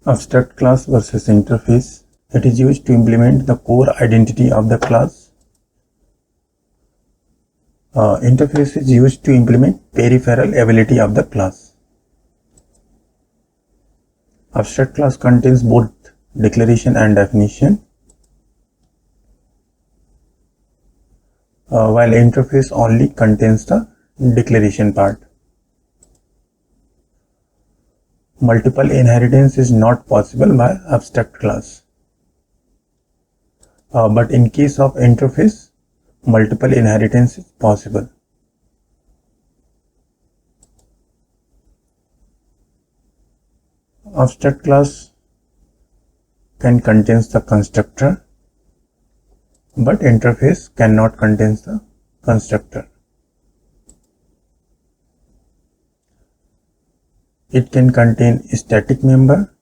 Abstract class versus interface. It is used to implement the core identity of the class. Interface is used to implement peripheral ability of the class. Abstract class contains both declaration and definition, while interface only contains the declaration part. Multiple inheritance is not possible by abstract class, but in case of interface, multiple inheritance is possible. Abstract class can contain the constructor, but interface cannot contain the constructor. It can contain a static member.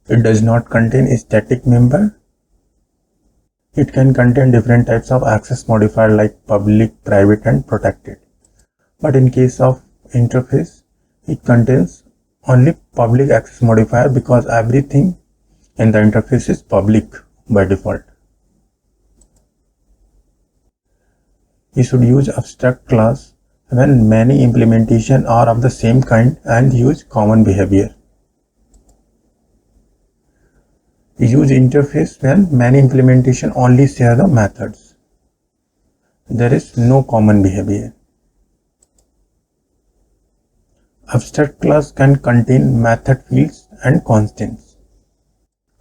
It does not contain a static member. It can contain different types of access modifier like public, private and protected. But in case of interface, it contains only public access modifier because everything in the interface is public by default. We should use abstract class when many implementations are of the same kind and use common behavior. We use interface when many implementations only share the methods. There is no common behavior. Abstract class can contain method fields and constants,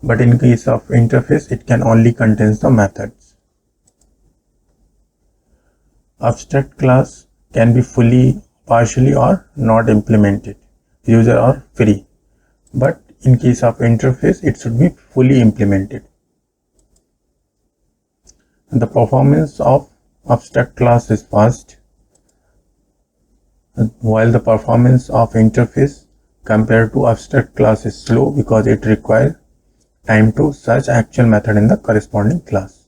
but in case of interface, it can only contain the methods. Abstract class can be fully, partially or not implemented, user or free, but in case of interface, it should be fully implemented. The performance of abstract class is fast, while the performance of interface compared to abstract class is slow because it requires time to search actual method in the corresponding class.